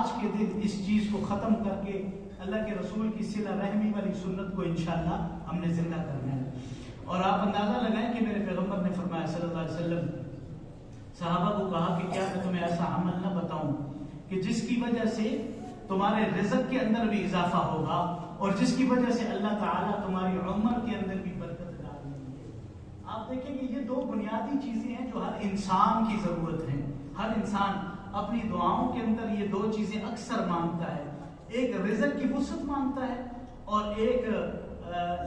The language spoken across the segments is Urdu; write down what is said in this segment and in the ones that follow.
آج کے دن اس چیز کو ختم کر کے اللہ کے رسول کی صلہ رحمی والی سنت کو انشاءاللہ ہم نے زندہ کرنا ہے. اور آپ اندازہ لگائیں کہ میرے پیغمبر نے فرمایا صلی اللہ علیہ وسلم، صحابہ کو کہا کہ کیا میں تمہیں ایسا عمل نہ بتاؤں کہ جس کی وجہ سے تمہارے رزق کے اندر بھی اضافہ ہوگا اور جس کی وجہ سے اللہ تعالیٰ تمہاری عمر کے اندر بھی برکت ڈال دیں گے. آپ دیکھیں کہ یہ دو بنیادی چیزیں ہیں جو ہر انسان کی ضرورت ہیں. ہر انسان اپنی دعاؤں کے اندر یہ دو چیزیں اکثر مانگتا ہے. ایک رزق کی وسعت مانگتا ہے اور ایک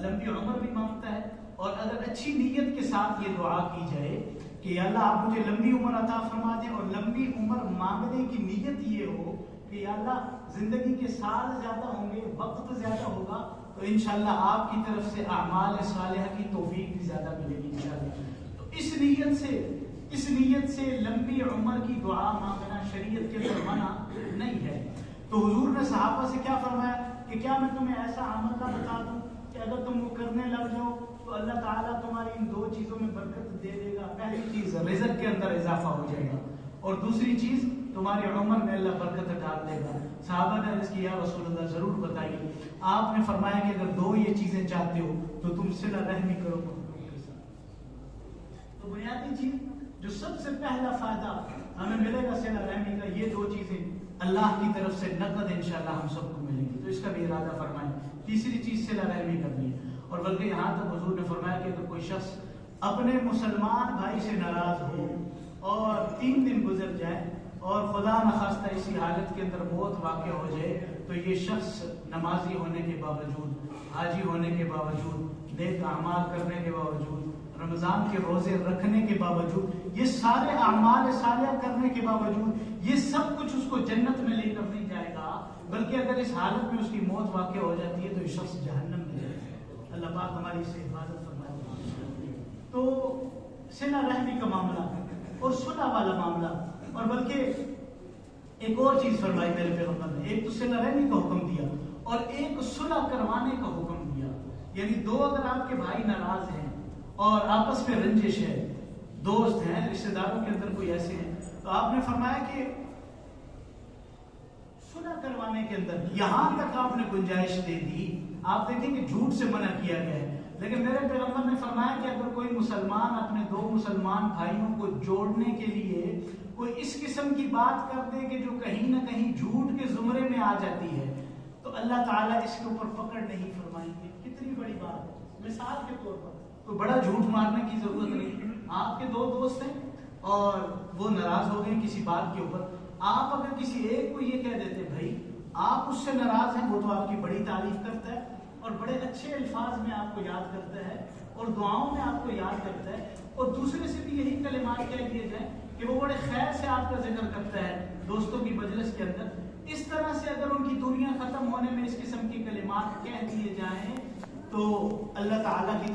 لمبی عمر بھی مانگتا ہے. اور اگر اچھی نیت کے ساتھ یہ دعا کی جائے کہ یا اللہ آپ مجھے لمبی عمر عطا فرما دیں، اور لمبی عمر مانگنے کی نیت یہ ہو کہ یا اللہ زندگی کے سال زیادہ ہوں گے، وقت زیادہ ہوگا، تو انشاءاللہ آپ کی طرف سے اعمال صالحہ کی توفیق بھی زیادہ ملے گی انشاءاللہ. تو اس نیت سے لمبی عمر کی دعا مانگنا شریعت کے اندر منع نہیں ہے. تو حضور نے صحابہ سے کیا فرمایا کہ کیا میں تمہیں ایسا عمل نہ بتا دوں کہ اگر تم وہ کرنے لگ جاؤ تو اللہ تعالیٰ تمہاری ان دو چیزوں میں برکت دے دے گا. پہلی چیز رزق کے اندر اضافہ ہو جائے گا، اور دوسری چیز تمہاری عمر میں اللہ برکت ڈال دے گا. صحابہ نے عرض کیا رسول اللہ ضرور بتائیے. آپ نے فرمایا کہ اگر دو یہ چیزیں چاہتے ہو تو تم صلہ رحمی کرو محبوب کے ساتھ. تو بنیادی چیز جو سب سے پہلا فائدہ ہمیں ملے گا صلہ رحمی کا، یہ دو چیزیں اللہ کی طرف سے نقد انشاءاللہ ہم سب کو ملیں گی. تو اس کا بھی ارادہ فرمائیں. تیسری چیز صلہ رحمی کرنی ہے. اور بلکہ یہاں تک حضور نے فرمایا کہ اگر کوئی شخص اپنے مسلمان بھائی سے ناراض ہو اور 3 دن گزر جائے اور خدا نخواستہ اسی حالت کے اندر موت واقع ہو جائے، تو یہ شخص نمازی ہونے کے باوجود، حاجی ہونے کے باوجود، نیک اعمال کرنے کے باوجود، رمضان کے روزے رکھنے کے باوجود، یہ سارے اعمال صالحہ کرنے کے باوجود یہ سب کچھ اس کو جنت میں لے کر نہیں جائے گا، بلکہ اگر اس حالت میں اس کی موت واقع ہو جاتی ہے تو یہ شخص جہنم میں جائے گا. اللہ پاک ہماری سے حفاظت فرمائے. تو صلہ رحمی کا معاملہ اور صلح والا معاملہ، اور بلکہ ایک اور چیز فرمائی میرے پیغمبر نے. ایک تو صلہ رحمی کا حکم دیا اور ایک صلح کروانے کا حکم دیا. یعنی دو اگر آپ کے بھائی ناراض ہیں اور آپس میں رنجش ہے، دوست ہیں، رشتہ داروں کے اندر کوئی ایسے ہیں، تو آپ نے فرمایا کہ صلح کروانے کے اندر یہاں تک آپ نے گنجائش دے دی. آپ دیکھیں کہ جھوٹ سے منع کیا گیا ہے، لیکن میرے پیغمبر نے فرمایا کہ اگر کوئی مسلمان اپنے دو مسلمان بھائیوں کو جوڑنے کے لیے کوئی اس قسم کی بات کر دے کہ جو کہیں نہ کہیں جھوٹ کے زمرے میں آ جاتی ہے، تو اللہ تعالیٰ اس کے اوپر پکڑ نہیں فرمائیں گے. کتنی بڑی بات ہے. مثال کے طور پر کوئی بڑا جھوٹ مارنے کی ضرورت نہیں. آپ کے 2 دوست ہیں اور وہ ناراض ہو گئے کسی بات کے اوپر. آپ اگر کسی ایک کو یہ کہہ دیتے بھائی آپ اس سے ناراض ہیں، وہ تو آپ کی بڑی تعریف کرتا ہے اور بڑے اچھے الفاظ میں آپ کو یاد کرتا ہے اور دعاؤں میں آپ کو یاد کرتا ہے، اور دوسرے سے بھی یہی کلمات کہہ دیے جائیں کہ وہ بڑے خیر سے آپ کا ذکر کرتا ہے دوستوں کی مجلس کے اندر. اس طرح سے اگر ان کی دنیا ختم ہونے میں اس قسم کی کلمات کہہ دیے جائیں تو اللہ تعالیٰ کی